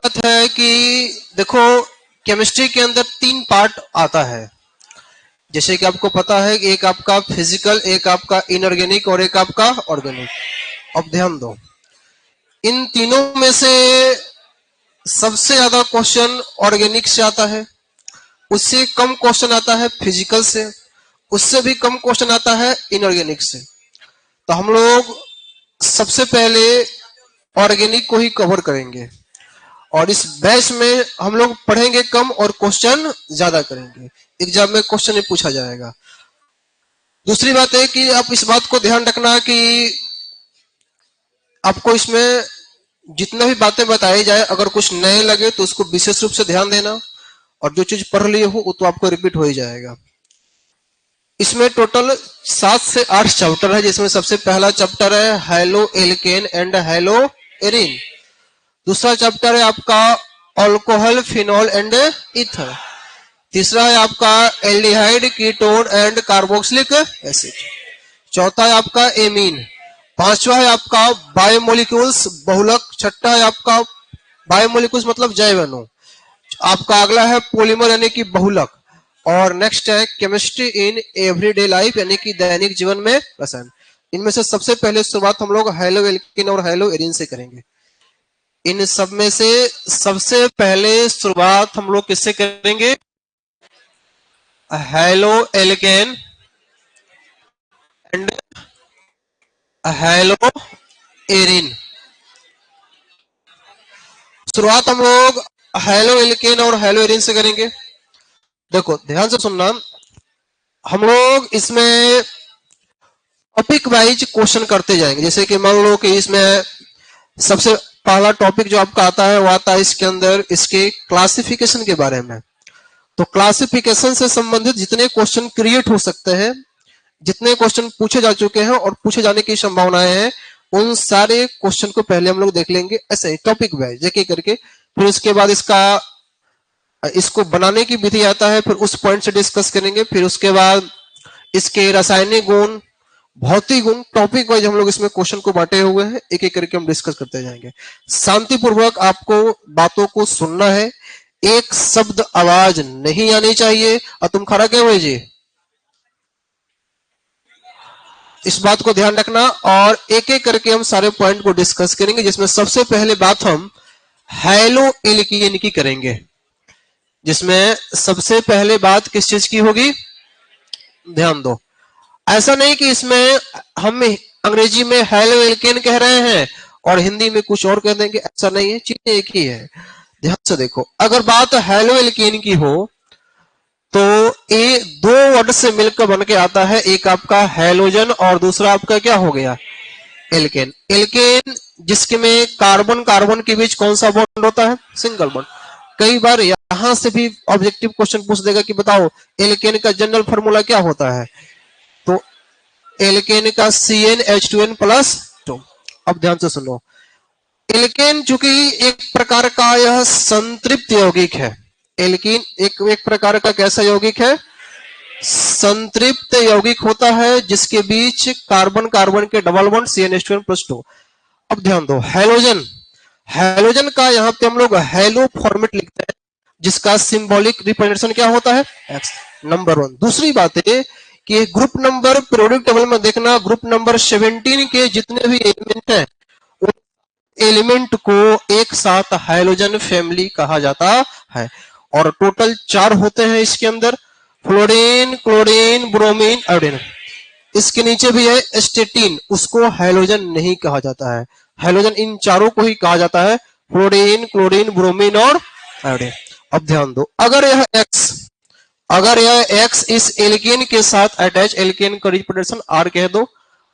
बात है कि देखो केमिस्ट्री के अंदर 3 पार्ट आता है। जैसे कि आपको पता है कि एक आपका फिजिकल, एक आपका इनऑर्गेनिक और एक आपका ऑर्गेनिक। अब ध्यान दो, इन तीनों में से सबसे ज्यादा क्वेश्चन ऑर्गेनिक से आता है, उससे कम क्वेश्चन आता है फिजिकल से, उससे भी कम क्वेश्चन आता है इनऑर्गेनिक से। तो हम लोग सबसे पहले ऑर्गेनिक को ही कवर करेंगे और इस बैच में हम लोग पढ़ेंगे कम और क्वेश्चन ज्यादा करेंगे। एग्जाम में क्वेश्चन ही पूछा जाएगा। दूसरी बात है कि आप इस बात को ध्यान रखना कि आपको इसमें जितना भी बातें बताई जाए, अगर कुछ नए लगे तो उसको विशेष रूप से ध्यान देना, और जो चीज पढ़ लिए हो वो तो आपको रिपीट हो ही जाएगा। इसमें टोटल 7 से 8 चैप्टर है, जिसमें सबसे पहला चैप्टर है halo alkane and hello Erin. दूसरा चैप्टर है आपका अल्कोहल, फिनॉल एंड ईथर। तीसरा है आपका aldehyde, ketone and carboxylic acid. चौथा है आपका एमीन। पांचवा है आपका बायोमोलिक्यूल्स, बहुलक। छठा है आपका बायोमोलिक्यूल्स मतलब जैव अणु। आपका अगला है पॉलीमर यानी कि बहुलक। और नेक्स्ट है केमिस्ट्री इन एवरीडे लाइफ यानी कि दैनिक जीवन में रसायन। इनमें से सबसे पहले शुरुआत हम लोग हेलो एल्केन और हेलो एरिन से करेंगे। इन सब में से सबसे पहले शुरुआत हम लोग किससे करेंगे? Halo alkane and hello Erin. शुरुआत हम लोग हेलो एल्केन और हेलो एरिन से करेंगे। देखो ध्यान से सुनना, हम लोग इसमें टॉपिक वाइज क्वेश्चन करते जाएंगे। जैसे कि मान लो कि इसमें सबसे पहला टॉपिक जो आपका आता है वो आता है इसके अंदर इसके क्लासिफिकेशन के बारे में। तो क्लासिफिकेशन से संबंधित जितने क्वेश्चन क्रिएट हो सकते हैं, जितने क्वेश्चन पूछे जा चुके हैं और पूछे जाने की संभावनाएं हैं, उन सारे क्वेश्चन को पहले हम लोग देख लेंगे ऐसे ही टॉपिक वाइज एक एक करके। फिर उसके बाद इसको बनाने की विधि आता है, फिर उस पॉइंट से डिस्कस करेंगे। फिर उसके बाद इसके रासायनिक गुण, भौतिक गुण, टॉपिक वाइज हम लोग इसमें क्वेश्चन को बांटे हुए हैं, एक एक करके हम डिस्कस करते जाएंगे। शांतिपूर्वक आपको बातों को सुनना है, एक शब्द आवाज नहीं आनी चाहिए। और तुम खड़ा क्यों हुए जी? इस बात को ध्यान रखना और एक एक करके हम सारे पॉइंट को डिस्कस करेंगे, जिसमें सबसे पहले बात हम हेलो एल्केन की करेंगे। जिसमें सबसे पहले बात किस चीज की होगी? ध्यान दो, ऐसा नहीं कि इसमें हम अंग्रेजी में हेलो एल्केन कह रहे हैं और हिंदी में कुछ और कह देंगे, ऐसा नहीं है, चीजें एक ही है। ध्यान से देखो, अगर बात हेलो एल्केन की हो तो ये 2 वर्ड से मिलकर बन के आता है। एक आपका हेलोजन और दूसरा आपका क्या हो गया? एल्केन। एल्केन जिसके में कार्बन कार्बन के बीच कौन सा बॉन्ड होता है? Single bond. कई बार यहां से भी ऑब्जेक्टिव क्वेश्चन पूछ देगा कि बताओ एल्केन का जनरल फॉर्मूला क्या होता है? तो एल्केन का CnH2n+2। अब ध्यान से सुनो, एल्केन चूंकि एक प्रकार का यह संतृप्त यौगिक है। एल्कीन एक प्रकार का कैसा यौगिक है? संतृप्त यौगिक होता है, जिसके बीच कार्बन कार्बन के डबल बॉन्ड CnH2n+2। अब ध्यान दो, हेलोजन, हेलोजन का यहाँ पे हम लोग हेलो फॉर्मेट लिखते हैं, जिसका सिंबॉलिक रिप्रेजेंटेशन क्या होता है? X। नंबर 1। दूसरी बात है कि ग्रुप नंबर पीरियोडिक टेबल में देखना, ग्रुप नंबर 17 के जितने भी एलिमेंट हैं उन एलिमेंट को एक साथ हाइड्रोजन फैमिली कहा जाता है। और टोटल 4 होते हैं इसके अंदर, फ्लोरीन, क्लोरीन, ब्रोमीन, आयोडीन। इसके नीचे भी है एस्टेटीन, उसको हाइड्रोजन नहीं कहा जाता है। हाइड्रोजन इन चारों को ही कहा जाता है, फ्लोरीन, क्लोरीन, ब्रोमीन और आयोडीन। अब ध्यान दो, अगर यह X इस एल्केन के साथ अटैच, एल्केन का रिप्रेजेंटेशन R कह दो।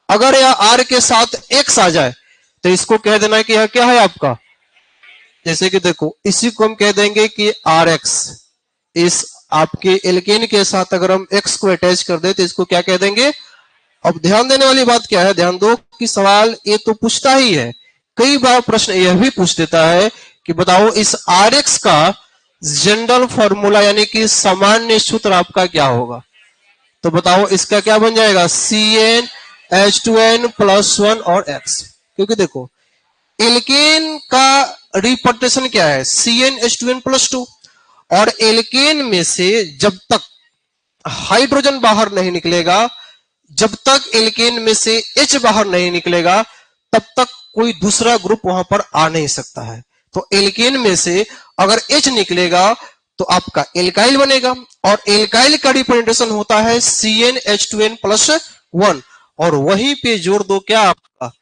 अगर यह R के साथ X आ जाए तो इसको कह देना कि यह क्या है आपका? जैसे कि देखो, इसी को हम कह देंगे कि RX। इस आपके एल्केन के साथ अगर हम X को अटैच कर दे तो इसको क्या कह देंगे? अब ध्यान देने वाली बात क्या है? ध्यान दो कि सवाल ये तो पूछता ही है, कई बार प्रश्न यह भी पूछ देता है कि बताओ इस RX का जनरल फॉर्मूला यानी कि सामान्य सूत्र आपका क्या होगा? तो बताओ इसका क्या बन जाएगा? CnH2n+1 और X। क्योंकि देखो एल्केन का रिप्रेजेंटेशन क्या है? CnH2n+2। और एल्केन में से जब तक हाइड्रोजन बाहर नहीं निकलेगा, जब तक एल्केन में से H बाहर नहीं निकलेगा, तब तक कोई दूसरा ग्रुप वहां पर आ नहीं सकता है। तो एल्केन में से अगर H निकलेगा तो आपका एल्काइल बनेगा, और एल्काइल का रिप्रेजेंटेशन होता है CnH2n+1, और वहीं पे जोड़ दो क्या आपका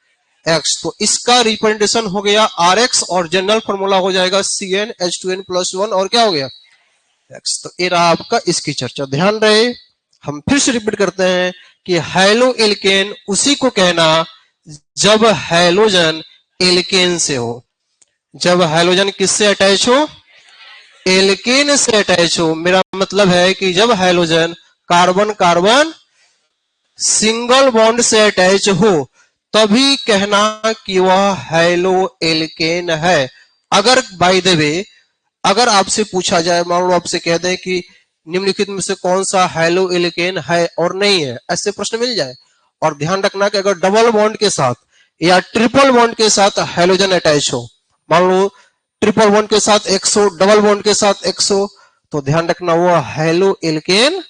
X, तो इसका रिप्रेजेंटेशन हो गया RX, और जनरल फॉर्मूला हो जाएगा CnH2n+1, और क्या हो गया X। तो ये रहा आपका इसकी चर्चा। ध्यान रहे, हम फिर से रिपीट करते हैं कि हैलो एल्केन उसी को कहना जब हैलोजन एल्केन से हो। जब हैलोजन किससे अटैच हो? एल्केन से अटैच हो। मेरा मतलब है कि जब halogen carbon carbon single bond से अटैच हो, तभी कहना कि वह हैलो एल्केन है। अगर बाय द वे अगर आपसे पूछा जाए, मान लो आपसे कह दें कि निम्नलिखित में से कौन सा हैलो एल्केन है और नहीं है, ऐसे प्रश्न मिल जाए, और ध्यान रखना कि अगर डबल बॉन्ड के साथ या ट्रिपल बॉन्ड के साथ हैलोजन अटैच हो, मान लो ट्रिपल बॉन्ड के साथ एक्सो, डबल बॉन्ड के साथ एक्सो, तो ध्यान रखना वो हैलो एल्केन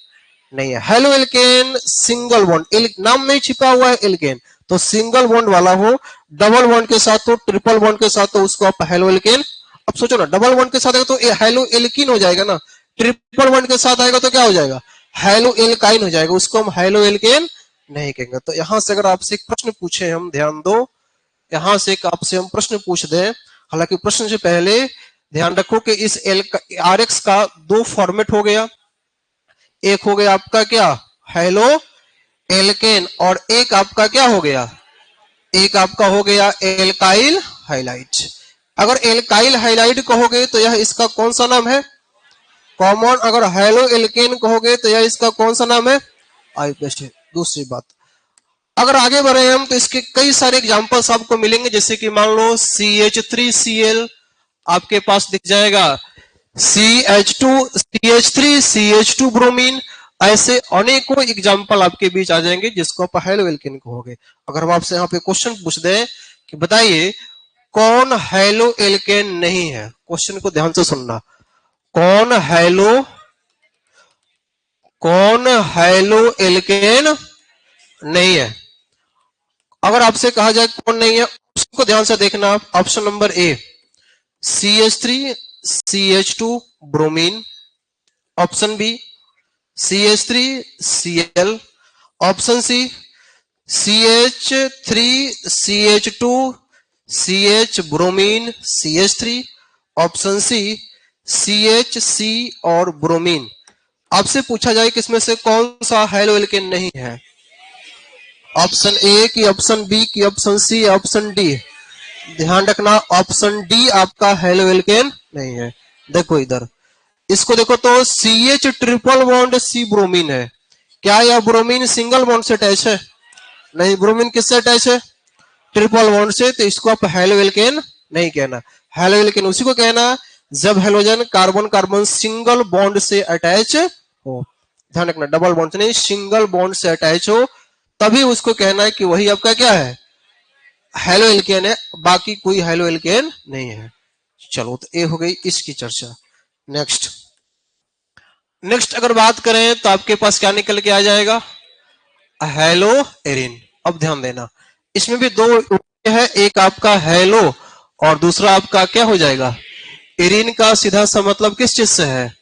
नहीं है। हैलो एल्केन सिंगल बॉन्ड, नाम में छिपा हुआ है एल्केन, तो सिंगल बॉन्ड वाला हो, डबल बॉन्ड के साथ हो, ट्रिपल बॉन्ड के साथ हो, उसको आप हैलो एल्केन। अब सोचो ना, डबल बॉन्ड के साथ आएगा तो हैलो एल्कीन हो जाएगा ना, ट्रिपल बॉन्ड के साथ आएगा तो क्या हो जाएगा? हैलो एल्काइन हो जाएगा, उसको हम हैलो एल्केन नहीं कहेंगे। तो यहां से अगर आपसे एक प्रश्न पूछे, हम ध्यान दो, यहां से एक आपसे हम प्रश्न पूछ दें, हालांकि प्रश्न से पहले ध्यान रखो कि इस RX का दो फॉर्मेट हो गया। एक हो गया आपका क्या हैलो एल्केन, और एक आपका क्या हो गया? एक आपका हो गया एल्काइल हाइलाइट। अगर एल्काइल हाइलाइट कहोगे तो यह इसका कौन सा नाम है? कॉमन। अगर हैलो एल्केन कहोगे तो यह इसका कौन सा नाम है? आईपेस्ट। दूसरी बात, अगर आगे बढ़े हम तो इसके कई सारे एग्जांपल्स आपको मिलेंगे, जैसे कि मान लो CH3Cl आपके पास दिख जाएगा, CH2 ब्रोमीन, ऐसे अनेकों एग्जांपल आपके बीच आ जाएंगे जिसको आप हैलो एल्केन कहोगे। अगर हम आपसे यहाँ पे क्वेश्चन पूछ दें कि बताइए कौन हैलो एल्केन नहीं है, क्वेश्चन को ध्यान से सुनना, कौन हैलो एल्केन नहीं है? अगर आपसे कहा जाए कौन नहीं है, उसको ध्यान से देखना। Option number A CH3CH2 bromine, option B CH3Cl, option C CH3CH2CH bromine CH3, option C CHC और ब्रोमीन। आपसे पूछा जाए कि इसमें से कौन सा हैलो एल्केन नहीं है, ऑप्शन ए की, ऑप्शन बी की, ऑप्शन सी, ऑप्शन डी? ध्यान रखना, ऑप्शन डी आपका हैलो एल्केन नहीं है। देखो इधर, इसको देखो तो CH triple bond C bromine है, क्या यह ब्रोमीन सिंगल बॉन्ड से अटैच है? नहीं, ब्रोमीन किससे अटैच है? ट्रिपल बॉन्ड से, तो इसको आप हैलो एल्केन नहीं कहना। हैलो एल्केन उसी को कहना जब halogen carbon carbon single bond से अटैच हो। ध्यान रखना, डबल बॉन्ड से नहीं, सिंगल बॉन्ड से अटैच हो, तभी उसको कहना है कि वही आपका क्या है? हैलो एल्केन है, बाकी कोई हैलो एल्केन नहीं है। चलो, तो ये हो गई इसकी चर्चा। नेक्स्ट अगर बात करें तो आपके पास क्या निकल के आ जाएगा? Haloarene. अब ध्यान देना, इसमें भी दो है, एक आपका हैलो और दूसरा आपका क्या हो जाएगा? एरिन का सीधा सा मतलब किस चीज से है?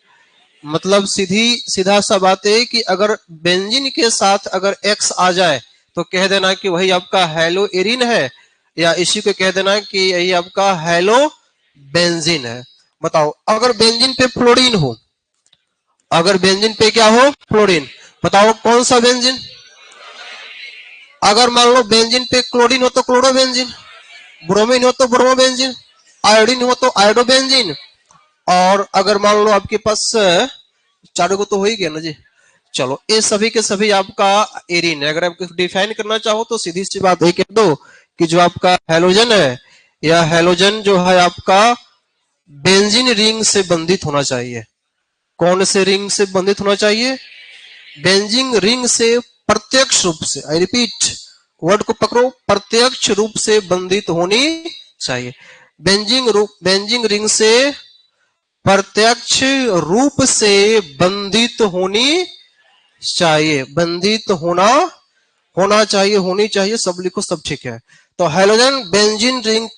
मतलब सीधा सा बात है कि अगर बेंजीन के साथ अगर X आ जाए तो कह देना कि वही आपका हैलो एरिन है, या इसी को कह देना कि यही आपका हैलो बेंजीन है। बताओ, अगर बेंजीन पे फ्लोरीन हो, अगर बेंजीन पे क्या हो? फ्लोरीन, बताओ कौन सा बेंजीन? अगर मान लो बेंजीन पे क्लोरीन हो तो क्लोरोबेंजीन, ब्रोमीन हो तो ब्रोमोबेंजीन, आयोडीन हो तो आयोडोबेंजीन, और अगर मान लो आपके पास चारों को तो हो ही गया ना जी। चलो, ये सभी के सभी आपका एरिन है। अगर आप डिफाइन करना चाहो तो सीधी सी बात है कह दो कि जो आपका हैलोजन है, या हैलोजन जो है आपका बेंजीन रिंग से बंधित होना चाहिए। कौन से रिंग से बंधित होना चाहिए? बेंजीन रिंग से प्रत्यक्ष रूप से, आई रिपीट, वर्ड को पकड़ो, प्रत्यक्ष रूप से बंधित होनी चाहिए। बेंजीन रिंग से प्रत्यक्ष रूप से बंधित होनी चाहिए, बंधित होना चाहिए, होनी चाहिए, सब लिखो, सब ठीक है। तो हेलोजन बेंजीन रिंग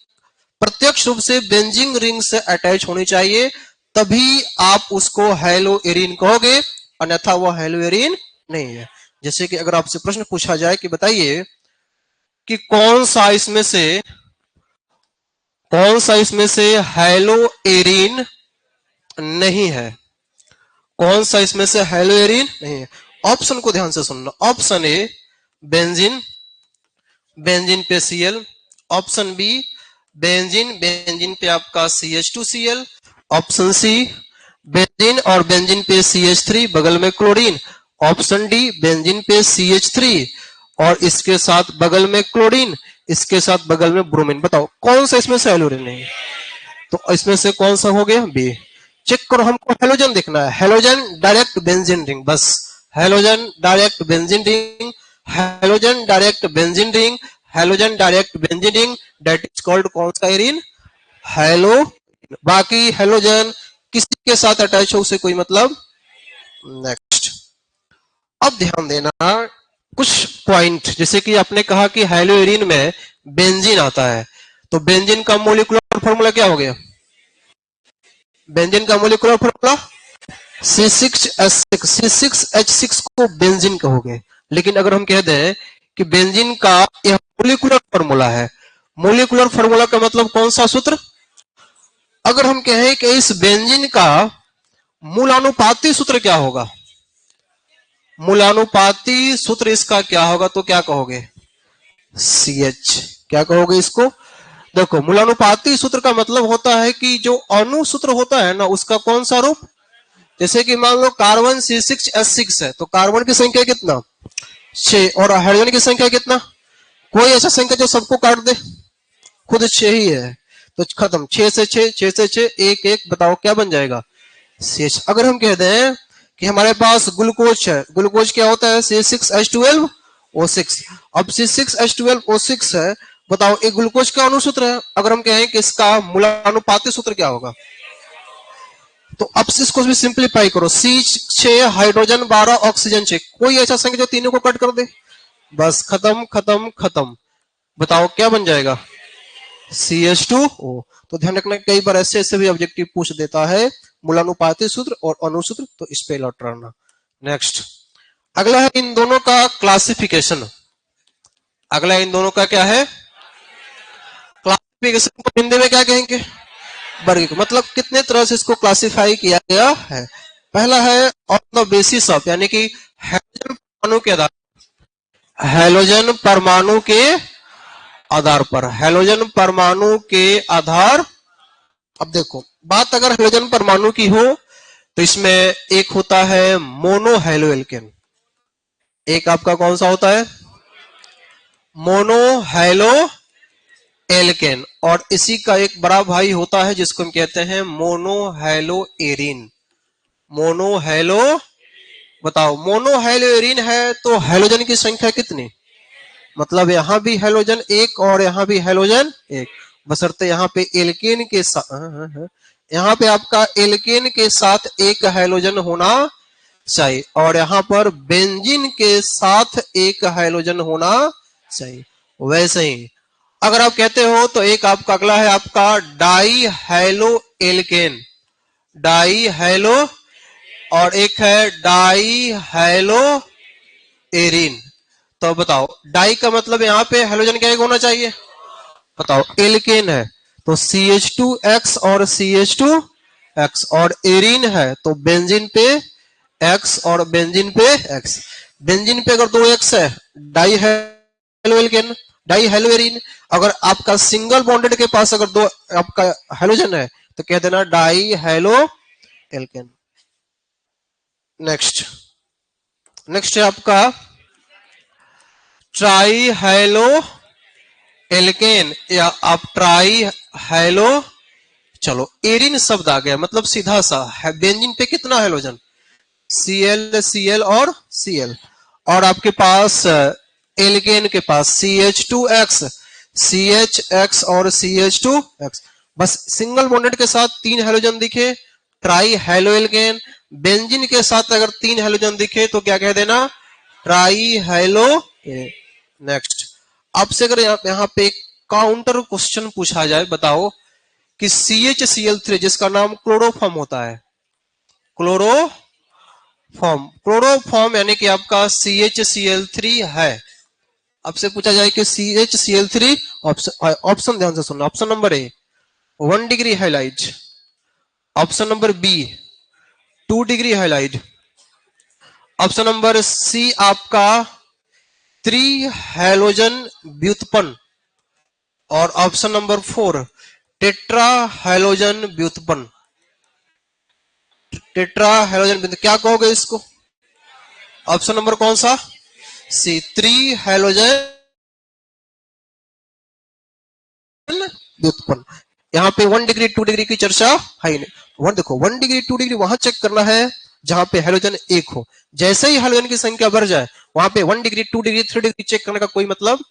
प्रत्यक्ष रूप से बेंजीन रिंग से अटैच होनी चाहिए, तभी आप उसको हेलो एरीन कहोगे, अन्यथा वो हेलो एरीन नहीं है। जैसे कि अगर आपसे प्रश्न पूछा जाए कि बताइए कि कौन सा इसमें से हेलो एरीन नहीं है, कौन सा इसमें से हेलो एरीन नहीं है। ऑप्शन को ध्यान से सुनना। ऑप्शन ए बेंजीन, बेंजीन पे Cl। Option B benzene, benzene पे आपका CH2Cl। ऑप्शन सी बेंजीन और बेंजीन पे CH3 बगल में क्लोरीन। ऑप्शन डी बेंजीन पे CH3 और इसके साथ बगल में क्लोरीन, इसके साथ बगल में ब्रोमीन। बताओ कौन सा इसमें से हेलोजन नहीं है? तो इसमें से कौन सा हो गया? बी। चेक करो, हमको हेलोजन देखना है। हेलोजन डायरेक्ट बेंजीन रिंग, बस halogen direct benzene ring, halogen direct benzene ring, halogen direct benzene ring, that is called कौन सा एरीन? हेलो। बाकी हेलोजन किसी के साथ अटैच हो उसे कोई मतलब। नेक्स्ट, अब ध्यान देना कुछ पॉइंट, जैसे कि आपने कहा कि हेलो एरीन में बेंजीन आता है, तो बेंजीन का मोलिकुलर फॉर्मूला क्या हो गया? बेंजीन का मोलिकुलर फॉर्मूला C6H6। C6H6 को बेंजीन कहोगे, लेकिन अगर हम कह दें कि बेंजीन का यह मोलिकुलर फॉर्मूला है, मोलिकुलर फॉर्मूला का मतलब कौन सा सूत्र? अगर हम कहें कि इस बेंजीन का मूलानुपाती सूत्र क्या होगा, मूलानुपाती सूत्र इसका क्या होगा, तो क्या कहोगे? CH। क्या कहोगे इसको? देखो, मूलानुपाती सूत्र का मतलब होता है कि जो अणु सूत्र होता है ना, उसका कौन सा रूप। जैसे कि मान लो कार्बन C6H6 है, तो कार्बन की संख्या कितना? 6, और हाइड्रोजन की संख्या कितना? कोई ऐसा संख्या जो सबको काट दे, खुद 6 ही है, तो खत्म। 6 से 6, 6 से 6, 1 1, बताओ क्या बन जाएगा? CH। अगर हम कह दें कि हमारे पास ग्लूकोज है, ग्लूकोज क्या होता है? C6H12O6। अब C6H12O6 है, बताओ एक ग्लूकोज का अणुसूत्र है। अगर हम कहें कि इसका मूलानुपाती सूत्र क्या होगा, तो अब इसको भी सिंप्लीफाई करो। C6 हाइड्रोजन 12 ऑक्सीजन 6, कोई ऐसा संख्या जो तीनों को कट कर दे, बस खत्म खत्म खत्म। बताओ क्या बन जाएगा? CH2O। तो ध्यान रखना, कई बार ऐसे ऐसे भी ऑब्जेक्टिव पूछ देता है मूलानुपाती सूत्र और अणुसूत्र, तो इस पे अलर्ट रहना। नेक्स्ट, अगला है इन दोनों का क्लासिफिकेशन। अगला इन दोनों का क्या है? क्लासिफिकेशन को हिंदी में क्या कहेंगे? वर्गीकरण। मतलब कितने तरह से इसको क्लासिफाई किया गया है। पहला है ऑन द बेसिस ऑफ, यानी कि हेलोजन परमाणु के आधार, हेलोजन परमाणु के आधार पर, हेलोजन परमाणु के आधार। अब देखो, बात अगर हेलोजन परमाणु की हो तो इसमें एक होता है मोनो हेलो एल्केन, एक आपका कौन सा होता है? मोनो हेलो एल्केन, और इसी का एक बड़ा भाई होता है जिसको हम कहते हैं mono hello arene. Mono hello, बताओ मोनो हेलो एरीन है तो हेलोजन की संख्या कितनी? मतलब यहां भी हेलोजन एक और यहां भी हेलोजन एक, बशर्ते यहां पे एल्केन के साथ, यहां पे आपका एल्केन के साथ एक हेलोजन होना चाहिए, और यहां पर बेंजीन के साथ एक हेलोजन होना चाहिए। वैसे ही अगर आप कहते हो तो एक आपका अगला है आपका die halo alkane, die hello, और एक है डाई हेलो एरीन। तो बताओ डाई का मतलब यहां पे हेलोजन क्या होना चाहिए? बताओ एल्केन है तो CH2X और CH2X, और एरीन है तो बेंजीन पे X और बेंजीन पे X। बेंजीन पे अगर 2X है, die halo alkane, die hello arene. अगर आपका सिंगल बॉन्डेड के पास अगर दो आपका हेलोजन है तो कह देना die halo alkane. Next, next है आपका ट्राई हेलो एल्केन, या आप ट्राई हेलो। चलो एरीन शब्द आ गया, मतलब सीधा सा बेंजीन पे कितना हेलोजन? Cl Cl और Cl, और आपके पास एल्केन के पास CH2X, CH और CH2X। बस सिंगल बॉन्डेड के साथ 3 हेलोजन दिखे, ट्राई हेलो एल्केन। बेंजीन के साथ अगर 3 हेलोजन दिखे तो क्या कह देना, ट्राई हेलो। नेक्स्ट, आपसे अगर यहाँ पे काउंटर क्वेश्चन पूछा जाए, बताओ कि CHCl3 जिसका नाम क्लोरोफॉर्म होता है, क्लोरोफॉर्म यानी कि आपका CHCl3 है। आपसे पूछा जाए कि CHCl3, ऑप्शन ध्यान से सुनना। Option number A 1 degree halide, option number B 2 degree halide, option number C आपका 3 हैलोजन व्युत्पन्न, और ऑप्शन नंबर 4 टेट्रा हैलोजन व्युत्पन्न। टेट्रा हैलोजन व्युत्पन्न क्या कहोगे इसको? ऑप्शन नंबर कौन सा? सी 3 हैलोजन व्युत्पन्न। यहाँ पे 1 डिग्री 2 डिग्री की चर्चा है नहीं। देखो 1 डिग्री 2 डिग्री वहां चेक करना है जहां पे हैलोजन 1 हो। जैसे ही हैलोजन की संख्या बढ़ जाए वहां पे 1 डिग्री 2 डिग्री 3 डिग्री चेक करने का कोई मतलब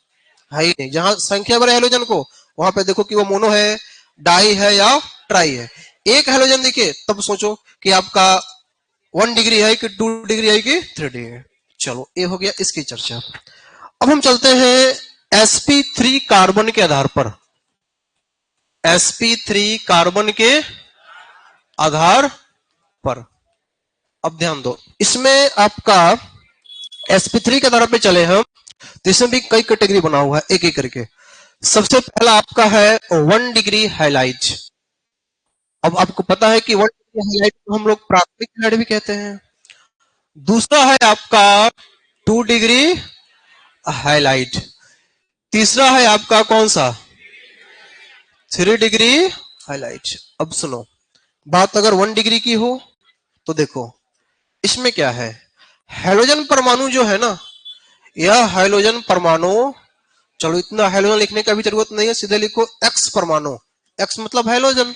है ही नहीं। जहां संख्या बढ़े हैलोजन को वहां पे देखो कि वो मोनो है, डाई है या ट्राई है। एक हैलोजन दिखे तब सोचो कि आपका 1 डिग्री है कि 2 डिग्री है कि 3 डिग्री है। चलो ये हो गया इसकी चर्चा। अब हम चलते हैं sp3 कार्बन के आधार पर। sp3 कार्बन के आधार पर अब ध्यान दो, इसमें आपका sp3 के आधार पे चले हम तो इसमें भी कई कैटेगरी बना हुआ है एक एक करके। सबसे पहला आपका है 1 डिग्री हाइलाइट। अब आपको पता है कि 1 डिग्री हाइलाइट को हम लोग प्राथमिक हाइलाइट भी कहते हैं। दूसरा है आपका 2 डिग्री हाइलाइट। तीसरा है आपका कौन सा? 3 डिग्री हाइलाइट। अब सुनो, बात अगर 1 डिग्री की हो तो देखो इसमें क्या है, हैलोजन परमाणु जो है ना, यह हैलोजन परमाणु, चलो इतना हैलोजन लिखने का भी जरूरत नहीं है, सीधे लिखो एक्स परमाणु। एक्स मतलब हैलोजन,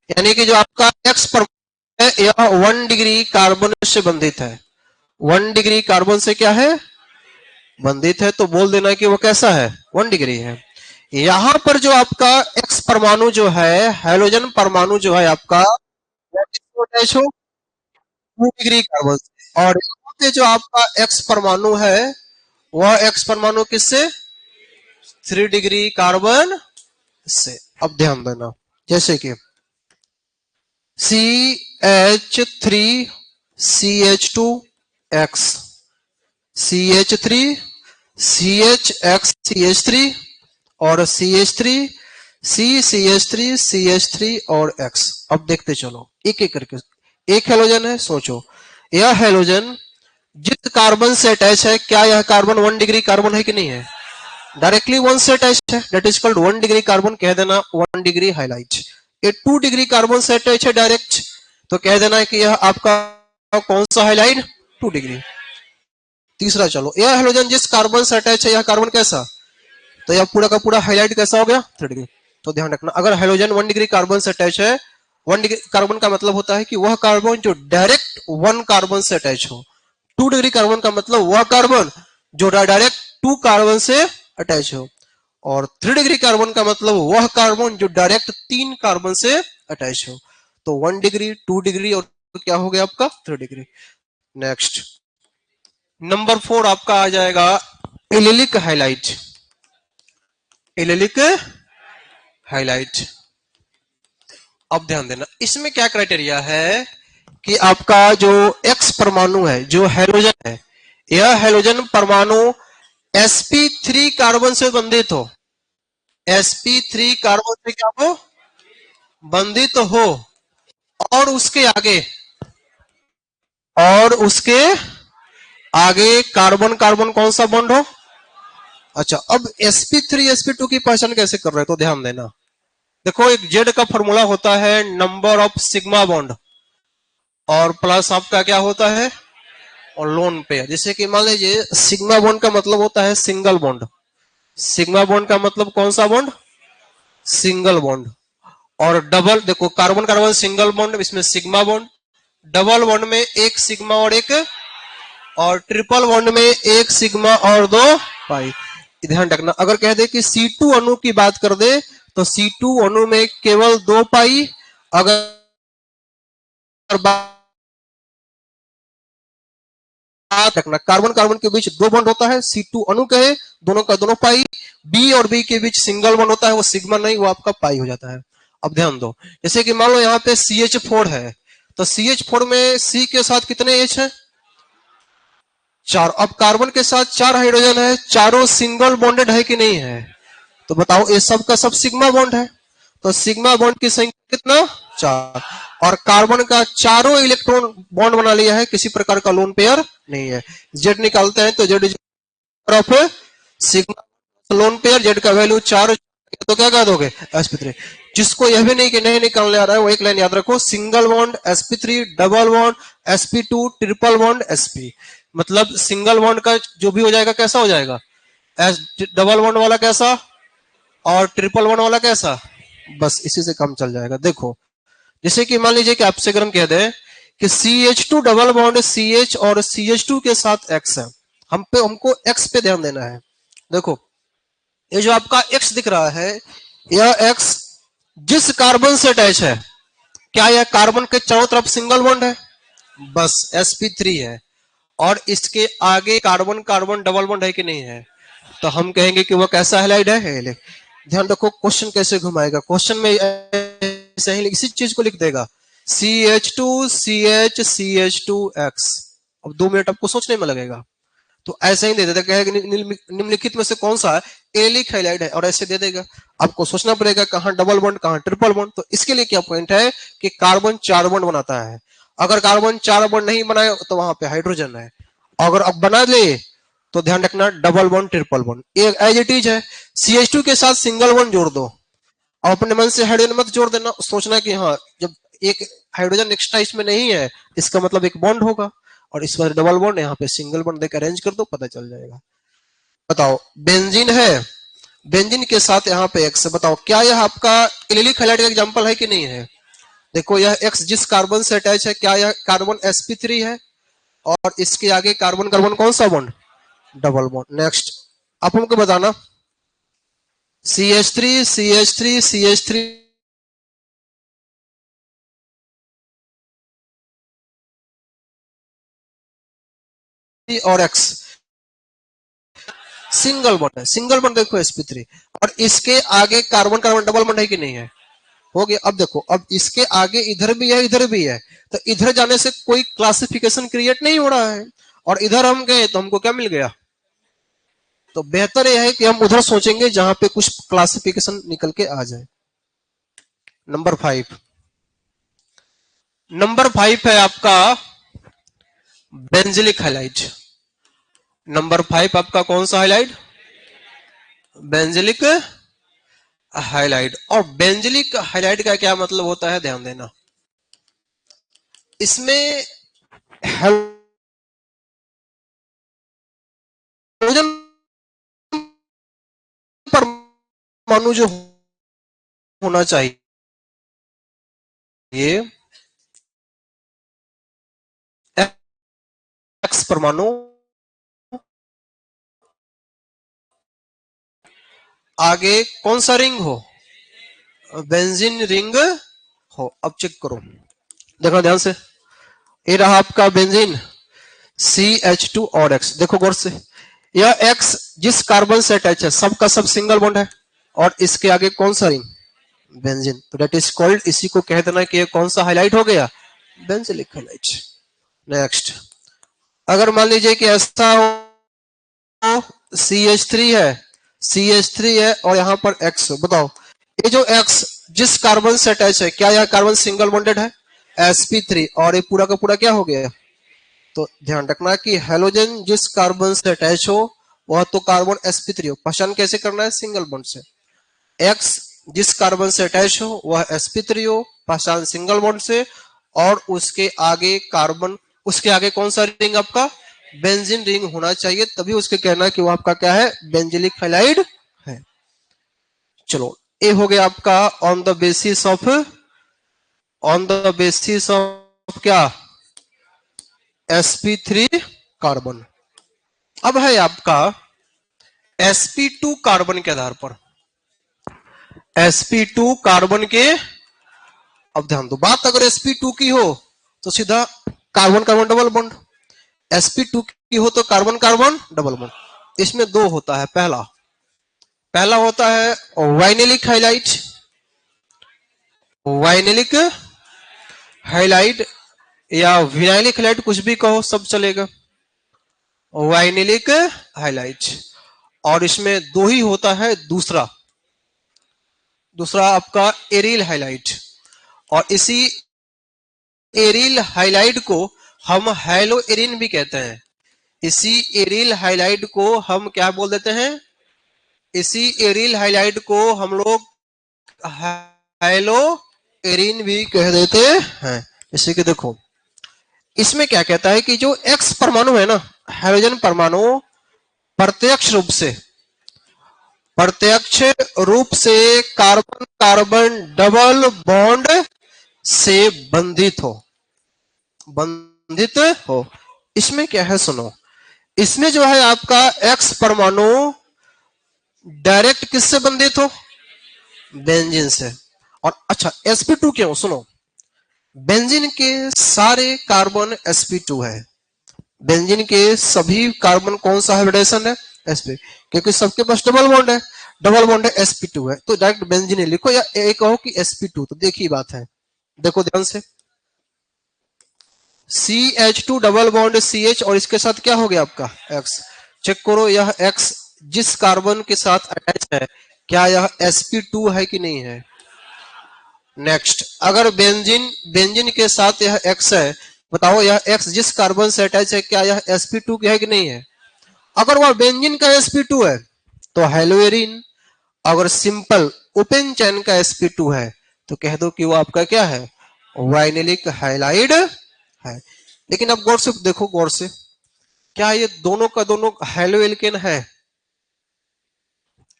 यानी कि जो आपका एक्स परमाणु है यह 1 डिग्री कार्बन से बंधित है। 1 डिग्री कार्बन से क्या है? बंधित है। तो बोल देना कि वो कैसा है? 1 डिग्री है। यहां पर जो आपका एक्स परमाणु जो है, हैलोजन परमाणु जो है आपका, अटैच हो 2 डिग्री कार्बन से। और यहाँ पे जो आपका एक्स परमाणु है वह एक्स परमाणु किससे? 3 डिग्री कार्बन से। अब ध्यान देना, जैसे कि CH3 CH2X, CH3 CHX CH3 और CH3 CH3 CH3 और X। अब देखते चलो एक एक करके। एक हैलोजन है, सोचो यह हैलोजन जिस कार्बन से अटैच है, क्या यह कार्बन 1 डिग्री कार्बन है कि नहीं है? डायरेक्टली 1 से अटैच है, that is called 1 degree carbon, कह देना 1 डिग्री हाइलाइट। ये 2 डिग्री कार्बन से अटैच है डायरेक्ट, तो कह देना है कि यह आपका कौन सा हाइलाइट? 2 डिग्री। तीसरा चलो, यह हैलोजन जिस कार्बन से अटैच है यह कार्बन कैसा? तो यह पूरा का पूरा हाइलाइट कैसा हो गया? 3 डिग्री। तो ध्यान रखना, अगर हैलोजन 1 डिग्री कार्बन से अटैच है, 1 डिग्री कार्बन का मतलब होता है कि वह कार्बन जो डायरेक्ट 1 कार्बन से अटैच हो। 2 डिग्री कार्बन का मतलब वह कार्बन जो डायरेक्ट 2 कार्बन से अटैच हो। और 3 डिग्री कार्बन का मतलब वह कार्बन जो डायरेक्ट 3 कार्बन से अटैच हो। तो 1 डिग्री, 2 डिग्री और क्या हो गया आपका? 3 डिग्री। नेक्स्ट, नंबर 4 आपका आ जाएगा एलिलिक हाइलाइट। Allylic highlight. अब ध्यान देना, इसमें क्या क्राइटेरिया है कि आपका जो एक्स परमाणु है, जो हैलोजन है, यह हैलोजन परमाणु sp3 कार्बन से बंधित हो। sp3 कार्बन से क्या हो? बंधित हो। और उसके आगे कार्बन कार्बन कौन सा बॉन्ड हो? अच्छा, अब sp3 sp2 की पहचान कैसे कर रहे हैं? तो ध्यान देना, देखो एक जेड का फॉर्मूला होता है नंबर ऑफ सिग्मा बॉन्ड, और प्लस आपका क्या होता है? और लोन पेयर। जैसे कि मान लीजिए सिग्मा बॉन्ड का मतलब होता है सिंगल बॉन्ड। सिग्मा बॉन्ड का मतलब कौन सा बॉन्ड? Single bond. और डबल, देखो कार्बन कार्बन सिंगल बॉन्ड, इसमें सिग्मा बॉन्ड। डबल बॉन्ड में एक सिग्मा और ट्रिपल बॉन्ड में एक सिग्मा और 2 पाई। ध्यान रखना, अगर कह दे कि C2 अणु की बात कर दे तो C2 अणु में केवल 2 पाई, अगर बात रखना कार्बन कार्बन के बीच 2 बॉन्ड होता है, C2 अणु कहे दोनों का दोनों पाई, B और B के बीच सिंगल बॉन्ड होता है, वो सिग्मा नहीं, वो आपका पाई हो जाता है। अब ध्यान दो, जैसे कि मान लो यहाँ पे CH4 है, तो CH4 में C के साथ कितने H है? 4। अब कार्बन के साथ 4 हाइड्रोजन है, चारों सिंगल बॉन्डेड है कि नहीं है? तो बताओ, ये सब का सब सिग्मा बॉन्ड है, तो सिग्मा बॉन्ड की संख्या कितना? 4। और कार्बन का चारों इलेक्ट्रॉन बॉन्ड बना लिया है, किसी प्रकार का लोन पेयर नहीं है। जेड निकालते हैं तो Z is of sigma lone pair, Z का वैल्यू 4, तो क्या कह दोगे? sp3। जिसको यह भी नहीं कि नहीं निकालने आ रहा है, वो एक लाइन याद रखो, single bond sp3, double bond sp2, triple bond sp। मतलब सिंगल बॉन्ड का जो भी हो जाएगा कैसा हो जाएगा? डबल बॉन्ड वाला कैसा और ट्रिपल बॉन्ड वाला कैसा? बस इसी से काम चल जाएगा। देखो, जैसे कि मान लीजिए कि आपसे अगर हम कह दें कि CH2 डबल बॉन्ड CH और CH2 के साथ X है, हमको X पे ध्यान देना है। देखो, ये जो आपका X दिख रहा है, यह X जिस कार्बन से अटैच है, क्या यह कार्बन के चारों तरफ सिंगल बॉन्ड है? बस sp3 है। और इसके आगे कार्बन कार्बन डबल बॉन्ड है कि नहीं है? तो हम कहेंगे कि वह कैसा हैलाइड है? हेलिक। ध्यान रखो, क्वेश्चन कैसे घुमाएगा, क्वेश्चन में ऐसे ही इसी चीज को लिख देगा, CH2 CH CH2X। अब 2 मिनट आपको सोचने में लगेगा, तो ऐसे ही दे देता है, निम्नलिखित में से कौन सा एलिक हैलाइड है, और ऐसे दे देगा। आपको सोचना पड़ेगा कहां डबल बॉन्ड कहां ट्रिपल बॉन्ड। तो इसके लिए क्या पॉइंट है कि कार्बन 4 बॉन्ड बनाता है, अगर कार्बन 4 बॉन्ड नहीं बनाए तो वहां पे हाइड्रोजन है, अगर अब बना ले तो ध्यान रखना double bond triple bond as it is है। CH2 के साथ सिंगल बॉन्ड जोड़ दो, और अपने मन से हाइड्रोजन मत जोड़ देना, सोचना कि हाँ जब एक हाइड्रोजन एक्स्ट्रा इसमें नहीं है, इसका मतलब एक बॉन्ड होगा, और इस बार डबल बॉन्ड, यहाँ पे सिंगल बॉन्ड देकर अरेंज कर दो, पता चल जाएगा। बताओ, बेंजीन है, बेंजीन के साथ यहाँ पे एक्स, बताओ क्या यह आपका एलिलिक हैलाइड का एग्जांपल है कि नहीं है? देखो, यह एक्स जिस कार्बन से अटैच है, क्या यह कार्बन sp3 है, और इसके आगे कार्बन कार्बन कौन सा बॉन्ड? Double bond. नेक्स्ट, आप हमको बताना, CH3 CH3 CH3 और X सिंगल बॉन्ड है, सिंगल बॉन्ड देखो sp3, और इसके आगे कार्बन कार्बन डबल बॉन्ड है कि नहीं है? हो गया। अब देखो, अब इसके आगे इधर भी है इधर भी है, तो इधर जाने से कोई क्लासिफिकेशन क्रिएट नहीं हो रहा है, और इधर हम गए तो हमको क्या मिल गया? तो बेहतर यह है कि हम उधर सोचेंगे जहां पे कुछ क्लासिफिकेशन निकल के आ जाए। नंबर 5, नंबर 5 है आपका बेंजिलिक हैलाइड। नंबर 5 आपका कौन सा हैलाइड? Benzylic highlight. और बेंजिलिक हाइलाइट का क्या मतलब होता है, ध्यान देना, इसमें हाइड्रोजन परमाणु जो होना चाहिए, एक्स परमाणु आगे कौन सा रिंग हो? बेंजीन रिंग हो। अब चेक करो, देखो ध्यान से, ये रहा आपका बेंजीन CH2 और X। देखो गौर से, यह X जिस कार्बन से अटैच है, सबका सब सिंगल बॉन्ड है, और इसके आगे कौन सा रिंग? बेंजीन। तो दैट इज कॉल्ड, इसी को कह देना कि ये कौन सा हाइलाइट हो गया? Benzylic highlight. नेक्स्ट, अगर मान लीजिए कि ऐसा हो CH3 है, CH3 है और यहां पर X हो, बताओ ये जो X जिस कार्बन से अटैच है, क्या यह कार्बन सिंगल बॉन्डेड है? sp3, और ये पूरा का पूरा क्या हो गया? तो ध्यान रखना कि हेलोजन जिस कार्बन से अटैच हो वह तो कार्बन sp3 हो। पहचान कैसे करना है? सिंगल बॉन्ड से। X जिस कार्बन से अटैच हो वह sp3 हो, पहचान सिंगल बॉन्ड से, और उसके आगे कार्बन, उसके आगे कौन सा रिंग आपका? बेंजीन रिंग होना चाहिए, तभी उसके कहना कि वो आपका क्या है? बेंजिलिक हाइलाइड है। चलो, ये हो गया आपका on the basis of, on the basis of क्या? sp3 carbon. अब है आपका sp2 कार्बन के आधार पर, sp2 कार्बन के, अब ध्यान दो बात, अगर sp2 की हो तो सीधा carbon carbon double bond, sp2 की हो तो कार्बन कार्बन डबल बॉन्ड। इसमें दो होता है, पहला होता है वाइनेलिक हाइलाइट, वाइनेलिक हाइलाइट या विनाइलिक हाइलाइट, कुछ भी कहो सब चलेगा, वाइनेलिक हाइलाइट। और इसमें दो ही होता है, दूसरा आपका एरिल हाइलाइट, और इसी एरिल हाइलाइट को हम हैलो एरिन भी कहते हैं। इसी एरिल हाइलाइट को हम क्या बोल देते हैं, इसी एरिल हाइलाइट को हम लोग हैलो एरिन भी कह देते हैं। जैसे कि देखो इसमें क्या कहता है कि जो एक्स परमाणु है ना, हाइड्रोजन परमाणु प्रत्यक्ष रूप से कार्बन कार्बन डबल बॉन्ड से बंधित हो। इसमें क्या है सुनो, इसमें जो है आपका एक्स परमाणु डायरेक्ट किससे बंधित हो, बेंजीन से। और अच्छा sp2 क्यों, सुनो बेंजीन के सारे कार्बन sp2 है, बेंजीन के सभी कार्बन कौन सा हाइब्रिडेशन है, sp, क्योंकि सबके पास डबल बॉन्ड है sp2 है, तो डायरेक्ट बेंजीन लिखो या एक कहो कि sp2। तो देखिए बात है, देखो ध्यान से, CH2 डबल बॉन्ड CH और इसके साथ क्या हो गया आपका X, चेक करो यह X जिस कार्बन के साथ अटैच है क्या यह sp2 है कि नहीं है। नेक्स्ट, अगर बेंजीन के साथ यह X है, बताओ यह X जिस कार्बन से अटैच है क्या यह sp2 की है कि नहीं है। अगर वह बेंजीन का sp2 है तो हेलोएरिन, अगर सिंपल ओपन चैन का sp2 है तो कह दो कि वो आपका क्या है, वाइनेलिक हाइलाइड है। लेकिन अब गौर से देखो, गौर से, क्या ये दोनों का दोनों हेलो एल्केन है।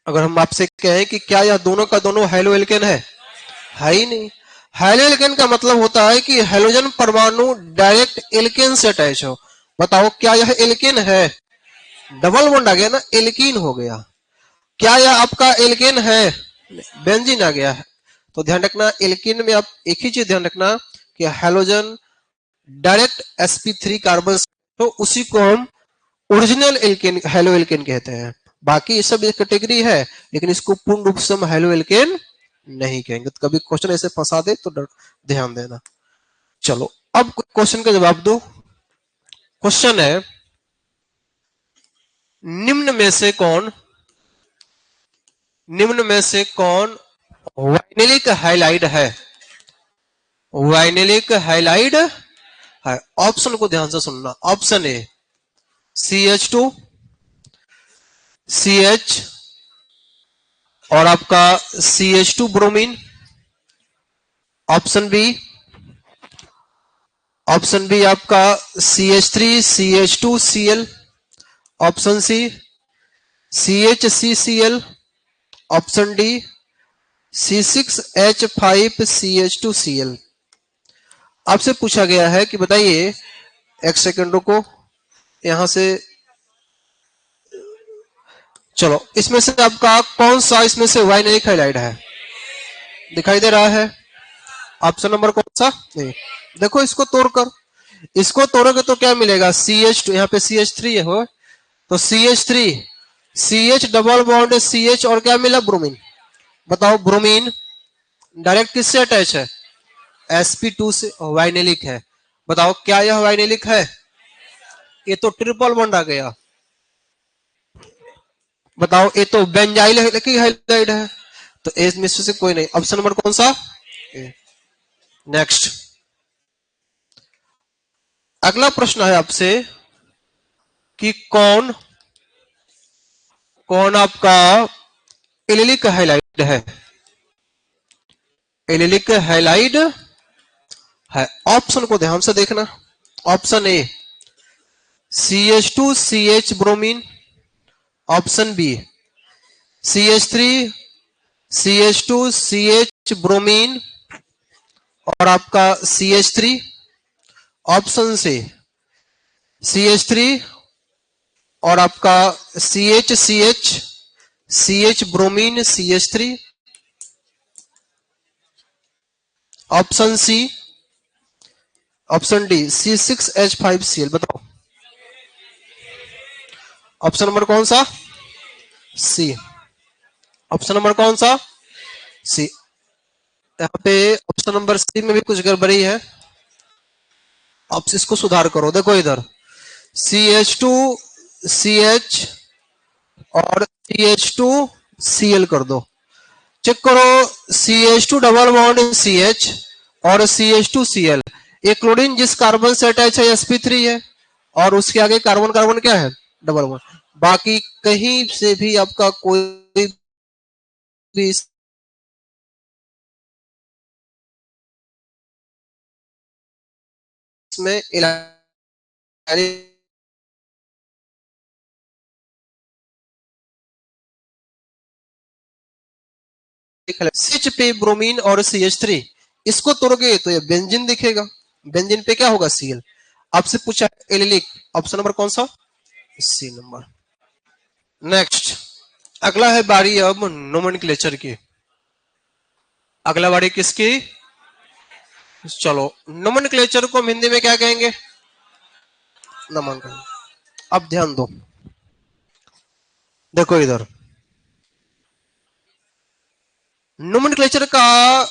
अगर हम आपसे कहें कि क्या यह दोनों का दोनों हेलो एल्केन है ही नहीं। हेलो एल्केन का मतलब होता है कि हेलोजन परमाणु डायरेक्ट एल्केन से अटैच हो। बताओ क्या यह एल्केन है, डबल बॉन्ड आ गया ना, एल्कीन हो गया। क्या यह आपका एल्केन है, बेंजीन आ गया है। तो ध्यान रखना एल्कीन में आप एक ही चीज ध्यान रखना कि हेलोजन डायरेक्ट sp3 कार्बन, तो उसी को हम ओरिजिनल एल्केन हेलो एल्केन कहते हैं। बाकी ये सब एक कैटेगरी है, लेकिन इसको पूर्ण रूप से हम हेलो एल्केन नहीं कहेंगे। तो कभी क्वेश्चन ऐसे फंसा दे तो ध्यान देना। चलो अब क्वेश्चन का जवाब दो। क्वेश्चन है, निम्न में से कौन वाइनेलिक हाइलाइड है, वाइनेलिक हाइलाइड है। ऑप्शन को ध्यान से सुनना। ऑप्शन ए CH2 CH और आपका CH2 ब्रोमीन। ऑप्शन बी आपका CH3 CH2 Cl। Option C CHCCl। Option D C6H5CH2Cl। आपसे पूछा गया है कि बताइए, एक सेकंड रुको, यहां से चलो, इसमें से आपका कौन सा इसमें से वाइनेलिक हाइलाइड है, दिखाई दे रहा है। ऑप्शन नंबर कौन सा, नहीं। देखो इसको तोड़ोगे तो क्या मिलेगा, CH2, यहाँ पे CH3 है हो, तो CH3 CH double bond CH और क्या मिला, ब्रोमीन। बताओ ब्रोमीन डायरेक्ट किससे अटैच है, sp2 से, वाइनेलिक है। बताओ क्या यह वाइनेलिक है, ये तो ट्रिपल बॉन्ड आ गया। बताओ ये तो बेंजाइल हाइलाइड है, तो इसमें से कोई नहीं। ऑप्शन नंबर कौन सा, नेक्स्ट। अगला प्रश्न है आपसे कि कौन आपका एलिलिक हाइलाइड है, एलिलिक हाइलाइड है। ऑप्शन को ध्यान से देखना। Option A CH2CH bromine. Option B CH3 CH2CH bromine और आपका CH3। ऑप्शन सी CH3 और आपका CH CH bromine CH3, option C, option D C6H5Cl। बताओ ऑप्शन नंबर कौन सा? सी। ऑप्शन नंबर कौन सा? सी। यहाँ पे ऑप्शन नंबर सी में भी कुछ गड़बड़ी है, आप इसको सुधार करो। देखो इधर CH2CH और CH2Cl कर दो। चेक करो, CH2 डबल बॉन्ड CH और CH2Cl, ये क्लोरीन जिस कार्बन से अटैच है sp3 है, और उसके आगे कार्बन कार्बन क्या है? Double bond. बाकी कहीं से भी आपका कोई भी इसमें CH पे ब्रोमीन और CH3, इसको तोड़ोगे तो ये बेंजीन दिखेगा, बेंजीन पे क्या होगा? Cl। आपसे पूछा एलिलिक, ऑप्शन नंबर कौन सा? सी नंबर। नेक्स्ट, अगला है बारी अब नोमेनक्लेचर की। अगला बारी किसकी? चलो, नोमेनक्लेचर को हम हिंदी में क्या कहेंगे? नामांकन। अब ध्यान दो, देखो इधर नोमेनक्लेचर का,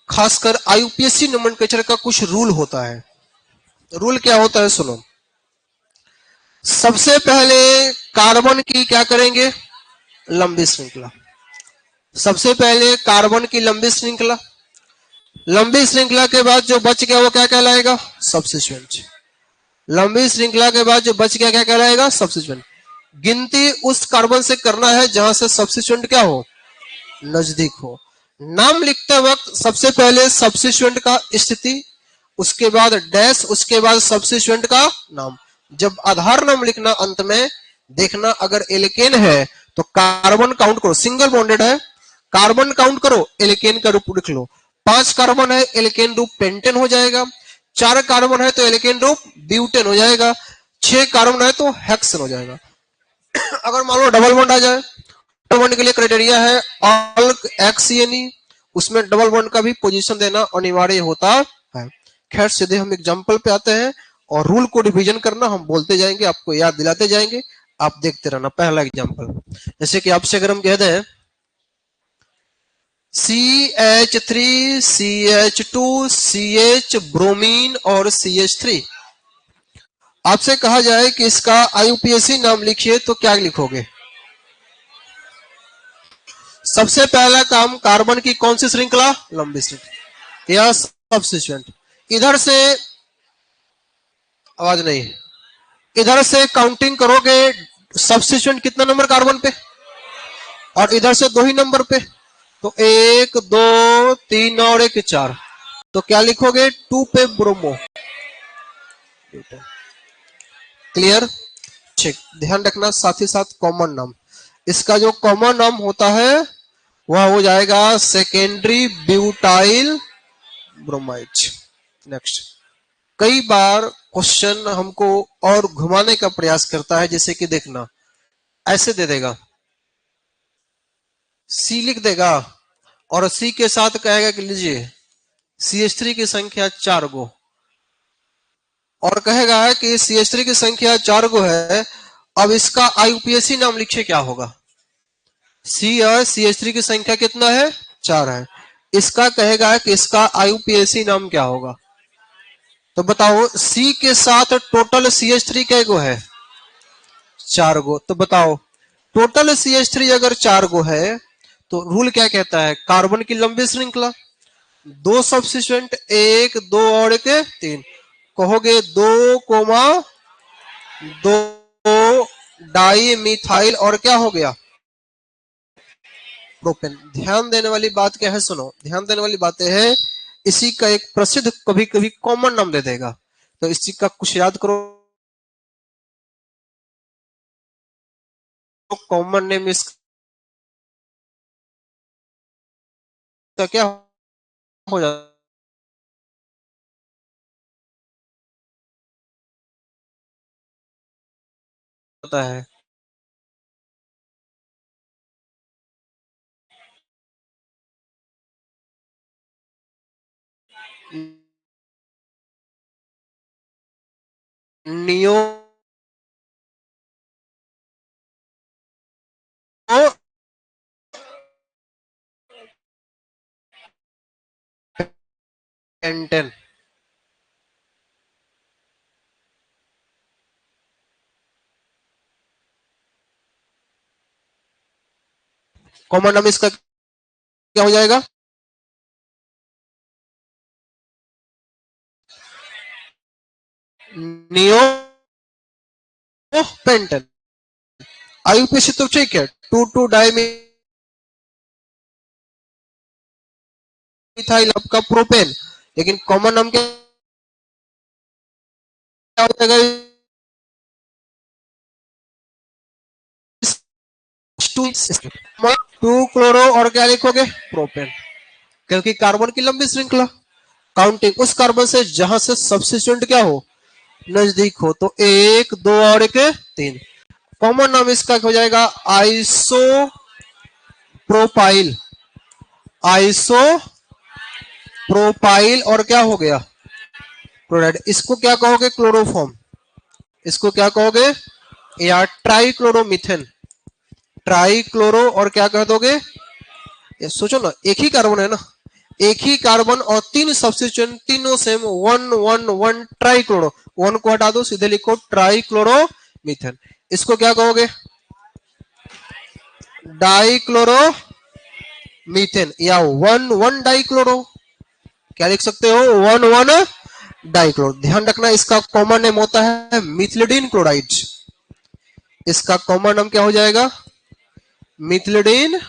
खासकर IUPAC नोमेनक्लेचर का कुछ रूल होता है। रूल क्या होता है सुनो। सबसे पहले कार्बन की क्या करेंगे? लंबी श्रृंखला। सबसे पहले कार्बन की लंबी श्रृंखला, लंबी श्रृंखला के बाद जो बच गया वो क्या कहलाएगा? सब्स्टिट्यूएंट। लंबी श्रृंखला के बाद जो बच गया क्या कहलाएगा? सब्स्टिट्यूएंट। गिनती उस कार्बन से करना है जहां से सब्स्टिट्यूएंट क्या हो? नजदीक हो। नाम लिखते वक्त सबसे पहले सब्स्टिट्यूएंट का स्थिति, उसके बाद डैश, उसके बाद सब्स्टिट्यूएंट का नाम। जब आधार नाम लिखना अंत में देखना, अगर एल्केन है तो कार्बन काउंट करो, सिंगल बॉन्डेड है कार्बन काउंट करो, एल्केन का रूप लिख लो। 5 कार्बन है, एल्केन रूप पेंटेन हो जाएगा। 4 कार्बन है तो एल्केन रूप ब्यूटेन हो जाएगा। 6 कार्बन है तो हेक्सेन हो जाएगा। अगर मान लो डबल बॉन्ड आ जाए, डबल बॉन्ड के लिए क्राइटेरिया है ऑल्क XCNE, उसमें डबल बॉन्ड का भी पोजीशन देना अनिवार्य होता है। खैर सीधे हम एग्जांपल पे आते हैं, और रूल को रिवीजन करना हम बोलते जाएंगे, आपको याद दिलाते जाएंगे, आप देखते रहना। पहला एग्जांपल, जैसे कि आपसे अगर हम कहते हैं CH3 CH2 CH ब्रोमीन और CH3, आपसे कहा जाए कि इसका IUPAC नाम लिखिए, तो क्या लिखोगे? सबसे पहला काम, कार्बन की कौन सी श्रृंखला? लंबी श्रृंखला या सब्स्टिट्यूएंट। इधर से आवाज नहीं, इधर से काउंटिंग करोगे, सब्स्टिट्यूएंट कितना नंबर कार्बन पे, और इधर से 2 ही नंबर पे, तो 1 2 3 और 1 4, तो क्या लिखोगे? 2 पे ब्रोमो। क्लियर? ठीक, ध्यान रखना। साथ ही साथ कॉमन नाम, इसका जो कॉमन नाम होता है वह हो जाएगा सेकेंडरी ब्यूटाइल ब्रोमाइड। नेक्स्ट, कई बार क्वेश्चन हमको और घुमाने का प्रयास करता है, जैसे कि देखना, ऐसे दे देगा, सी लिख देगा और सी के साथ कहेगा कि लीजिए CH3 की संख्या 4 गो, और कहेगा कि CH3 की संख्या 4 गो है, अब इसका IUPAC नाम लिखिए, क्या होगा? सी और CH3 की संख्या कितना है? 4 है। इसका कहेगा कि इसका IUPAC नाम क्या होगा? तो बताओ, सी के साथ टोटल CH3 कै गो है? 4 गो। तो बताओ, टोटल CH3 अगर 4 गो है तो रूल क्या कहता है? कार्बन की लंबी श्रृंखला, 2 सब्स्टिट्यूएंट, 1 2 और 1 3, कहोगे 2 कोमा 2 डाई मिथाइल और क्या हो गया? प्रोपेन। ध्यान देने वाली बात क्या है? सुनो, ध्यान देने वाली बातें हैं। इसी का एक प्रसिद्ध कभी कभी कॉमन नाम दे देगा, तो इस चीज का कुछ याद करो। कॉमन नेम इसका क्या हो जाता है? Neo pentane. कॉमन नाम इसका क्या हो जाएगा? Neo pentane. आईयूपीएसी तो ठीक है, 2,2 डाइमिथाइल आपका प्रोपेन, लेकिन कॉमन नाम क्या हो जाएगा? 2 क्लोरो और क्या लिखोगे? प्रोपेन, क्योंकि कार्बन की लंबी श्रृंखला काउंटिंग उस कार्बन से जहां से सब्स्टिट्यूएंट क्या हो, नजदीक हो। तो 1 2 और 1 3। कॉमन नाम इसका हो जाएगा आइसो प्रोपाइल। आइसो प्रोपाइल और क्या हो गया? क्लोराइड। इसको क्या कहोगे? क्लोरोफॉर्म। इसको क्या कहोगे? या ट्राइक्लोरोमीथेन। ट्राइक्लोरो और क्या कह दोगे? ये सोचो ना, एक ही कार्बन है ना, एक ही कार्बन और 3 सब्स्टिट्यूएंट, तीनों सेम 1 1 1 ट्राइक्लोरो। 1 को हटा दो, सीधे लिखो ट्राइक्लोरोमीथेन। इसको क्या कहोगे? डाइक्लोरोमीथेन या 1 1 डाइक्लोरो। क्या लिख सकते हो? 1 1 डाइक्लोरो। ध्यान रखना, इसका कॉमन नेम होता है मिथिलिडीन क्लोराइड। इसका कॉमन नाम क्या हो जाएगा? मिथिलिडीन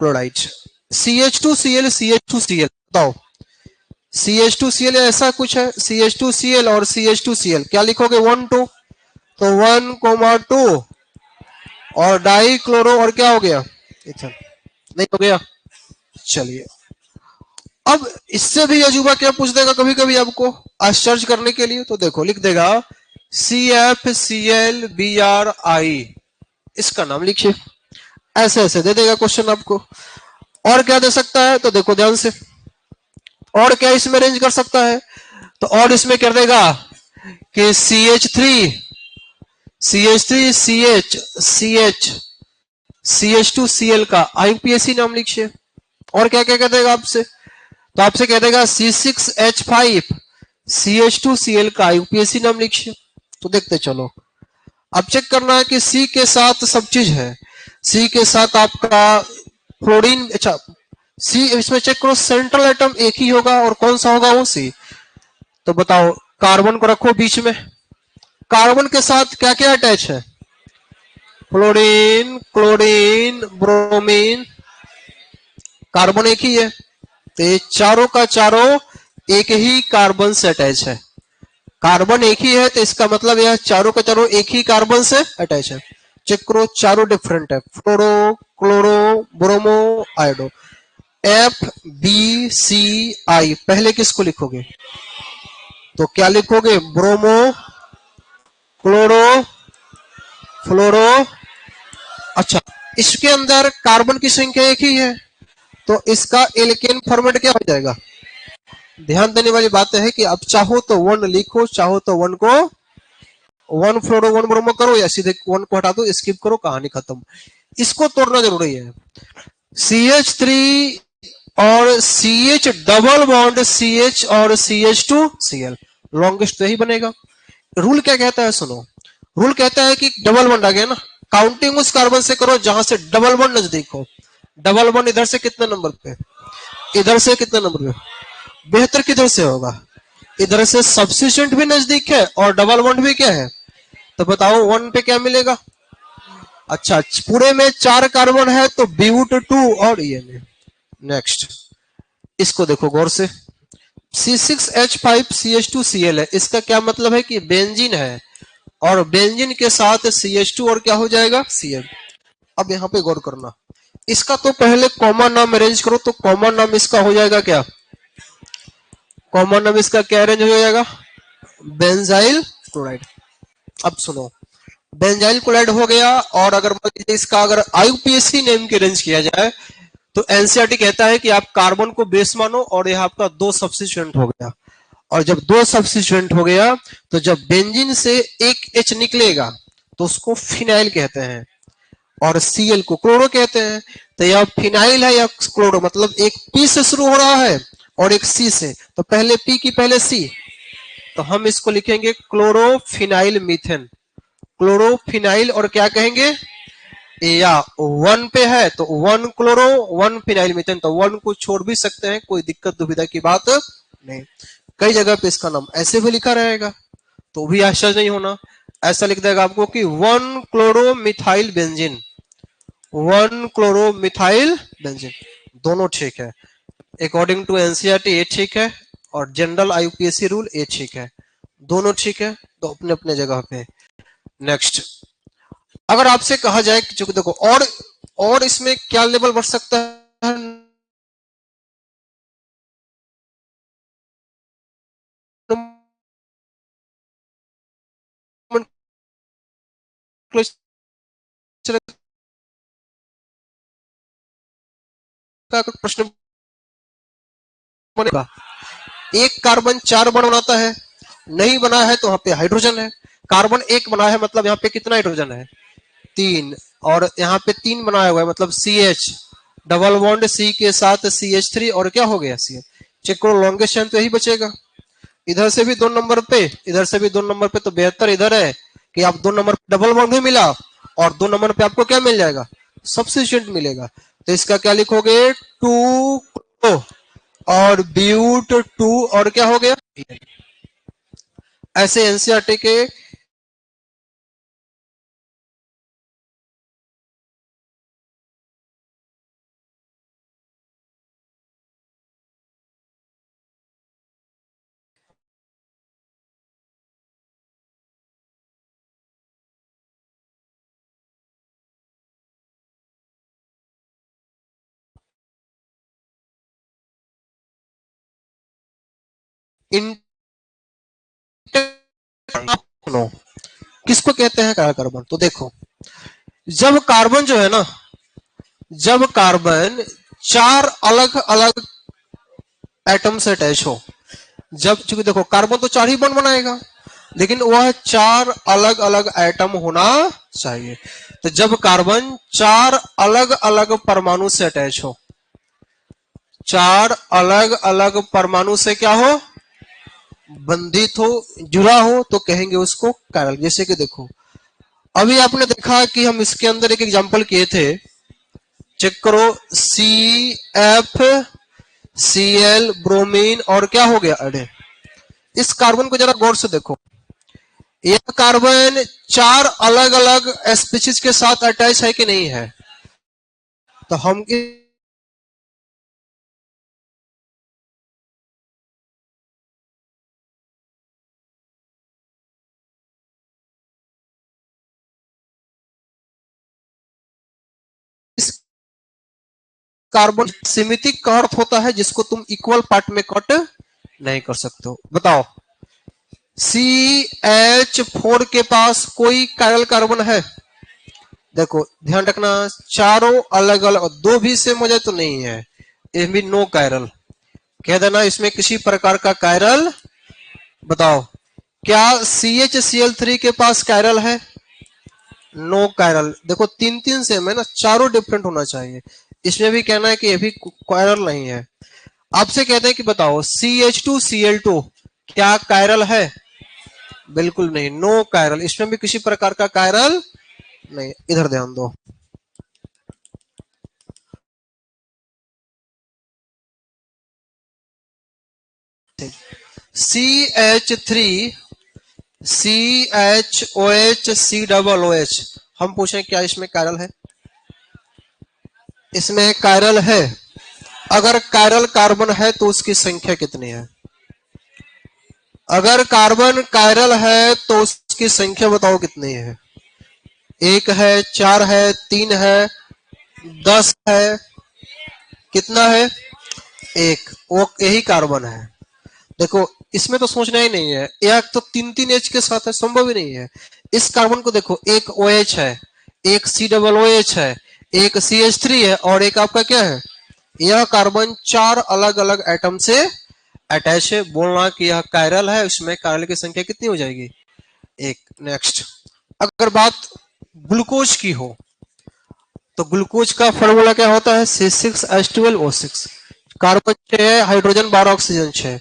क्लोराइड। CH2Cl CH2Cl बताओ, CH2Cl ऐसा कुछ है, CH2Cl और CH2Cl क्या लिखोगे? 1 2। तो 1,2 और डाई क्लोरो और क्या हो गया? इथेन। नहीं हो गया? चलिए, अब इससे भी अजूबा क्या पूछ देगा कभी कभी आपको आश्चर्य करने के लिए। तो देखो, लिख देगा CFClBrI, इसका नाम लिखिए। ऐसे ऐसे दे देगा क्वेश्चन आपको। और क्या दे सकता है? तो देखो ध्यान से, और क्या इसमें रेंज कर सकता है? तो और इसमें कर देगा कि CH3 CH3 CH CH CH2Cl का आईयूपीएसी नाम लिखिए। और क्या क्या कह देगा आपसे? तो आपसे कह देगा C6H5 CH2Cl का आईयूपीएसी नाम लिखिए। तो देखते चलो, अब चेक करना है कि C के साथ सब चीज है। C के साथ आपका फ्लोरीन, अच्छा C इसमें चेक करो, सेंट्रल एटम एक ही होगा, और कौन सा होगा? वो C। तो बताओ, कार्बन को रखो बीच में, कार्बन के साथ क्या क्या अटैच है? Fluorine, chlorine, bromine. कार्बन एक ही है, तो ये चारों का चारों एक ही कार्बन से अटैच है। कार्बन एक ही है, तो इसका मतलब यह चारों का चारों एक ही कार्बन से अटैच है। चेक करो, चारों डिफरेंट है, फ्लोरो, क्लोरो, ब्रोमो, आयोडो। FBCI पहले किसको लिखोगे? तो क्या लिखोगे? ब्रोमो, क्लोरो, फ्लोरो। अच्छा, इसके अंदर कार्बन की संख्या एक ही है, तो इसका एल्केन फॉर्मेट क्या हो जाएगा? ध्यान देने वाली बात है कि अब चाहो तो 1 लिखो, चाहो तो 1 को 1 फ्लोरो 1 ब्रोमो करो, या सीधे 1 को हटा दो, स्किप करो, कहानी खत्म। इसको तोड़ना जरूरी है। CH3 और CH डबल बॉन्ड CH और CH2Cl, लॉन्गेस्ट तो यही बनेगा। रूल क्या कहता है? सुनो, रूल कहता है कि डबल बॉन्ड आ गया ना, काउंटिंग उस कार्बन से करो जहां से डबल बॉन्ड नजदीक हो। डबल बॉन्ड इधर से कितने नंबर पे? इधर से कितने नंबर पे? बेहतर किधर से होगा? इधर से सब्स्टिट्यूएंट भी नजदीक है और डबल बॉन्ड भी क्या है? तो बताओ 1 पे क्या मिलेगा? अच्छा, पूरे में 4 कार्बन है, तो ब्यूट 2 और ये। नेक्स्ट, इसको देखो गौर से, C6H5CH2Cl है, इसका क्या मतलब है? कि बेंजीन है, और बेंजीन के साथ CH2 और क्या हो जाएगा? Cl। अब यहां पे गौर करना, इसका तो पहले कॉमन नाम अरेंज करो। तो कॉमन नाम इसका हो जाएगा क्या? कॉमन नाम इसका क्या अरेंज हो जाएगा? Benzyl chloride. अब सुनो, बेंजाइल क्लोराइड हो गया, और अगर मान लीजिए इसका अगर आईयूपीएसी नेम के रेंज किया जाए, तो एनसीईआरटी कहता है कि आप कार्बन को बेस मानो और यह आपका 2 सब्स्टिट्यूएंट हो गया। और जब 2 सब्स्टिट्यूएंट हो गया तो जब बेंजीन से एक H निकलेगा तो उसको फिनाइल कहते हैं और Cl को क्लोरो कहते हैं। तो यह फिनाइल है या क्लोरो, मतलब एक P से शुरू हो रहा है और एक C से, तो पहले P की पहले C, तो हम इसको लिखेंगे क्लोरोफिनाइल मीथेन। क्लोरोफिनाइल और क्या कहेंगे, या 1 पे है तो 1 क्लोरो 1 फिनाइल मीथेन, तो 1 को छोड़ भी सकते हैं, कोई दिक्कत दुविधा की बात नहीं। कई जगह पे इसका नाम ऐसे भी लिखा रहेगा तो भी आश्चर्य नहीं होना। ऐसा लिख देगा आपको कि 1 क्लोरोमिथाइल बेंजीन, 1 क्लोरोमिथाइल बेंजीन, दोनों ठीक है। अकॉर्डिंग टू एनसीईआरटी ये ठीक है और जनरल आईयूपीएसी रूल ये ठीक है, दोनों ठीक है, तो अपने अपने जगह पे। नेक्स्ट, अगर आपसे कहा जाए कि जो देखो और इसमें क्या लेवल बढ़ सकता है, का प्रश्न बनेगा। एक कार्बन 4 बॉन्ड बनाता है, नहीं बना है तो वहां पे हाइड्रोजन है। कार्बन 1 बना है मतलब यहाँ पे कितना हाइड्रोजन है, 3, और यहाँ पे 3 बनाया हुआ है मतलब CH, डबल बॉन्ड C के साथ CH3 और क्या हो गया CH। चेक करो लॉन्गेस्ट चेन तो यही बचेगा। इधर से भी 2 नंबर पे, इधर से भी 2 नंबर पे, तो बेहतर इधर है कि आप 2 नंबर पे डबल बॉन्ड भी मिला और 2 नंबर पे आपको क्या मिल जाएगा, सब्स्टिट्यूएंट मिलेगा। तो इसका क्या लिखोगे, 2 और ब्यूट 2 और क्या हो गया। ऐसे एनसीईआरटी के किसको कहते हैं काला कार्बन। तो देखो, जब कार्बन जो है ना, जब कार्बन 4 अलग अलग एटम से अटैच हो, जब चूंकि देखो कार्बन तो 4 ही बॉन्ड बनाएगा लेकिन वह 4 अलग अलग एटम होना चाहिए। तो जब कार्बन 4 अलग अलग परमाणु से अटैच हो, 4 अलग अलग परमाणु से क्या हो, बंधित हो, जुड़ा हो, तो कहेंगे उसको कायरल। जैसे कि देखो अभी आपने देखा कि हम इसके अंदर एक एग्जांपल किए थे, चेक करो, CF Cl ब्रोमीन और क्या हो गया अरे। इस कार्बन को जरा गौर से देखो, यह कार्बन 4 अलग अलग स्पीशीज के साथ अटैच है कि नहीं है। तो हम इस कार्बन सिमितिक का अर्थ होता है जिसको तुम इक्वल पार्ट में कट नहीं कर सकते हो। बताओ, CH4 के पास कोई कायरल कार्बन है, देखो ध्यान रखना, चारों अलग अलग, 2 भी सेम हो जाए तो नहीं है, ये भी नो कायरल कह देना, इसमें किसी प्रकार का कायरल। बताओ, क्या CHCl3 के पास कायरल है, नो कायरल। देखो 3 सेम है ना, चारों डिफरेंट होना चाहिए, इसमें भी कहना है कि ये भी कायरल नहीं है। आपसे कहते हैं कि बताओ CH2Cl2 क्या कायरल है, बिल्कुल नहीं, नो कायरल, इसमें भी किसी प्रकार का कायरल नहीं। इधर ध्यान दो, CH3 CHOH COOH, हम पूछें क्या इसमें कायरल है, इसमें कायरल है। अगर कायरल कार्बन है तो उसकी संख्या कितनी है, अगर कार्बन कायरल है तो उसकी संख्या बताओ कितनी है, 1 है, 4 है, 3 है, 10 है, कितना है, 1, वो यही कार्बन है। देखो इसमें तो सोचना ही नहीं है, एक तो 3 H के साथ है, संभव ही नहीं है। इस कार्बन को देखो, एक OH है, एक COOH है, एक CH3 है और एक आपका क्या है यह कार्बन 4 अलग अलग एटम से अटैच है। बोलना कि यह कायरल है, उसमें कायरल की संख्या कितनी हो जाएगी? 1। नेक्स्ट, अगर बात ग्लूकोज की हो तो ग्लूकोज का फॉर्मूला क्या होता है? C6H12O6। कार्बन 6 है, हाइड्रोजन 12, ऑक्सीजन 6,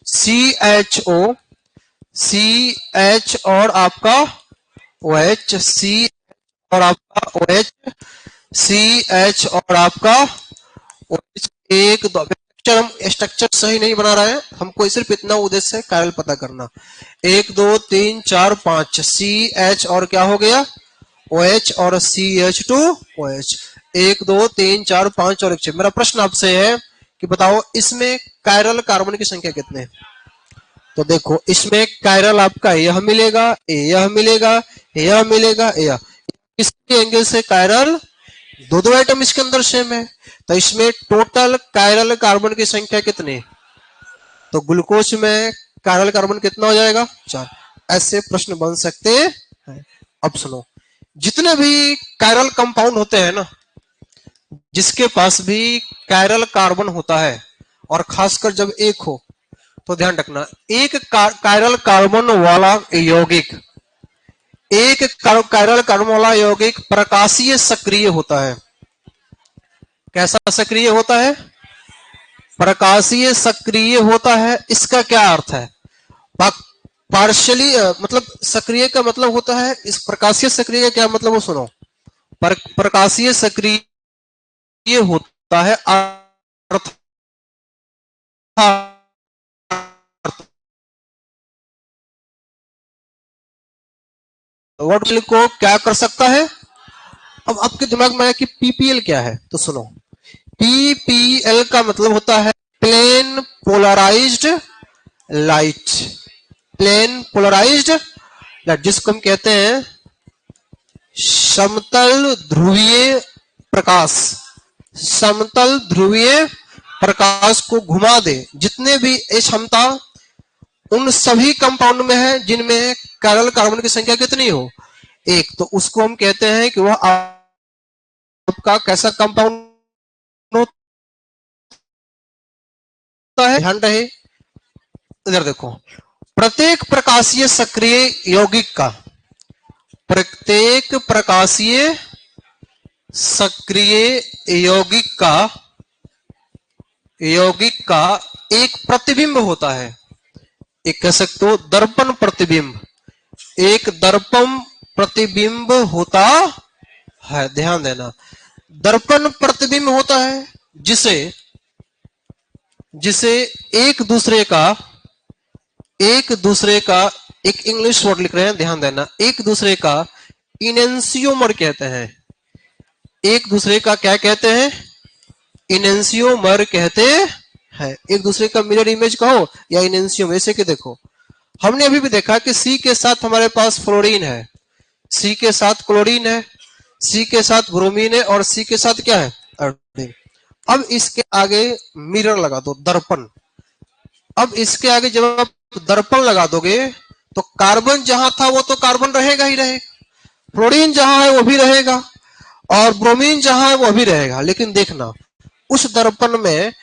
CHO, CH और आपका OH, C और आपका OH, CH और आपका OH। एक दो हम स्ट्रक्चर सही नहीं बना रहे हैं, हमको सिर्फ इतना उद्देश्य है कायरल पता करना। 1 2 3 4 5, CH और क्या हो गया? OH और CH2OH। 1 2 3 4 5 और 1। मेरा प्रश्न आपसे है कि बताओ इसमें कायरल कार्बन की संख्या कितने? तो देखो इसमें कायरल आपका यह मिलेगा, यह मिलेगा, यह मिलेगा, यह। किसके एंगल से कायरल? दो एटम इसके अंदर सेम है, तो इसमें टोटल कायरल कार्बन की संख्या कितनी? तो ग्लूकोज में कायरल कार्बन कितना हो जाएगा? 4। ऐसे प्रश्न बन सकते हैं। अब सुनो, जितने भी कायरल कंपाउंड होते हैं ना, जिसके पास भी कायरल कार्बन होता है और खासकर जब एक हो, तो ध्यान रखना, एक कायरल कार्बन वाला यौगिक, एक कायरल कार्बन वाला यौगिक प्रकाशीय सक्रिय होता है। कैसा सक्रिय होता है? प्रकाशीय सक्रिय होता है। इसका क्या अर्थ है? पार्शली मतलब सक्रिय का मतलब होता है, इस प्रकाशीय सक्रिय का क्या मतलब वो सुनो। प्रकाशीय सक्रिय होता है अर्थात वर्ड को क्या कर सकता है? अब आपके दिमाग में है कि पीपीएल क्या है, तो सुनो, पीपीएल का मतलब होता है plane polarised light. Plane polarised light, जिसको हम कहते हैं समतल ध्रुवीय प्रकाश। समतल ध्रुवीय प्रकाश को घुमा दे, जितने भी क्षमता उन सभी कंपाउंड में है जिनमें कायरल कार्बन की संख्या कितनी हो? 1। तो उसको हम कहते हैं कि वह आपका कैसा कंपाउंड होता है? ध्यान रहे, इधर देखो, प्रत्येक प्रकाशीय सक्रिय यौगिक का, प्रत्येक प्रकाशीय सक्रिय यौगिक का एक प्रतिबिंब होता है। एक कह सकते हो दर्पण प्रतिबिंब। एक दर्पण प्रतिबिंब होता है, ध्यान देना, दर्पण प्रतिबिंब होता है जिसे एक दूसरे का एक इंग्लिश वर्ड लिख रहे हैं, ध्यान देना, एक दूसरे का इनेंसियोमर कहते हैं। एक दूसरे का क्या कहते हैं? इनेंसियोमर कहते हैं। एक दूसरे का मिरर इमेज कहो या इनेंसियोमर। ऐसे कि देखो, हमने अभी भी देखा कि सी के साथ हमारे पास फ्लोरीन है, सी के साथ क्लोरीन है, सी के साथ ब्रोमीन है और सी के साथ क्या है? आयोडीन। अब इसके आगे मिरर लगा दो, दर्पण। अब इसके आगे जब आप दर्पण लगा दोगे तो कार्बन जहां था वो तो कार्बन रहेगा ही रहेगा, फ्लोरीन जहां है वो भी रहेगा और ब्रोमीन जहां है वो भी रहेगा। लेकिन देखना, उस दर्पण में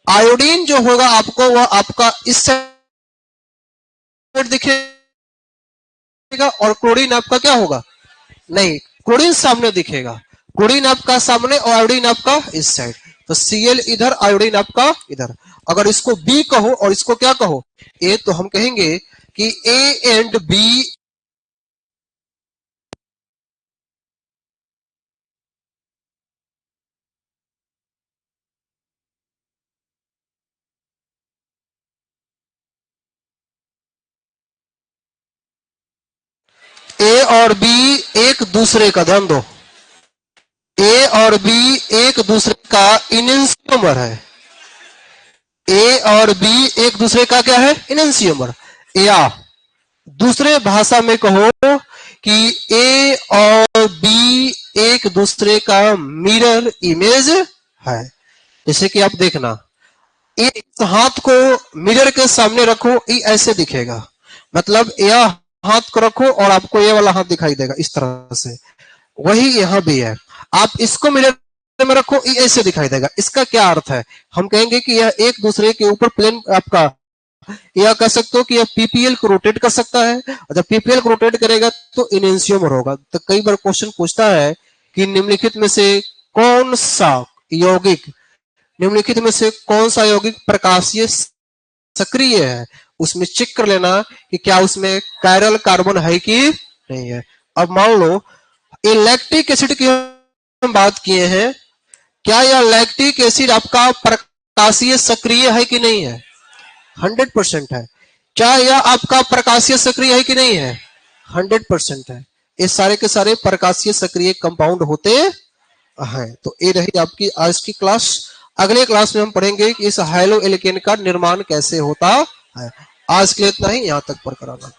आयोडीन जो होगा आपको, वह आपका इस साइड दिखेगा और क्लोरीन आपका क्या होगा? नहीं, क्लोरीन सामने दिखेगा। क्लोरीन आपका सामने और आयोडीन आपका इस साइड। तो Cl इधर, आयोडीन आपका इधर। अगर इसको B कहो और इसको क्या कहो? A, तो हम कहेंगे कि A एंड B A और B एक दूसरे का, ध्यान दो, A और B एक दूसरे का इनेंसियोमर है। A और B एक दूसरे का क्या है? इनेंसियोमर। या दूसरे भाषा में कहो कि A और B एक दूसरे का मिरर इमेज है। जैसे कि आप देखना, इस हाथ को मिरर के सामने रखो, ये ऐसे दिखेगा, मतलब यह हाथ को रखो और आपको ये वाला हाथ दिखाई देगा इस तरह से। वही यहां भी है, आप इसको मिरर में रखो, ये ऐसे दिखाई देगा। इसका क्या अर्थ है? हम कहेंगे कि यह एक दूसरे के ऊपर प्लेन आपका, या कह सकते हो कि यह पीपीएल को रोटेट कर सकता है। जब पीपीएल को रोटेट करेगा तो इनेंशियोमर होगा। तो कई बार क्वेश्चन पूछता है कि निम्नलिखित में से कौन सा यौगिक, निम्नलिखित में से कौन सा यौगिक प्रकाशीय सक्रिय है, उसमें चेक कर लेना कि क्या उसमें कायरल कार्बन है कि नहीं है। अब मान लो ये लैक्टिक एसिड की हम बात किए हैं, क्या यह लैक्टिक एसिड आपका प्रकाशीय सक्रिय है कि नहीं है? 100% है। क्या यह आपका प्रकाशीय सक्रिय है कि नहीं है? 100% है। ये सारे के सारे प्रकाशीय सक्रिय कंपाउंड होते हैं। तो ये रही आपकी आज की क्लास। अगले क्लास में हम पढ़ेंगे कि इस हाइलो एल्केन का निर्माण कैसे होता है। आज के लिए इतना ही, यहां तक पर कराना।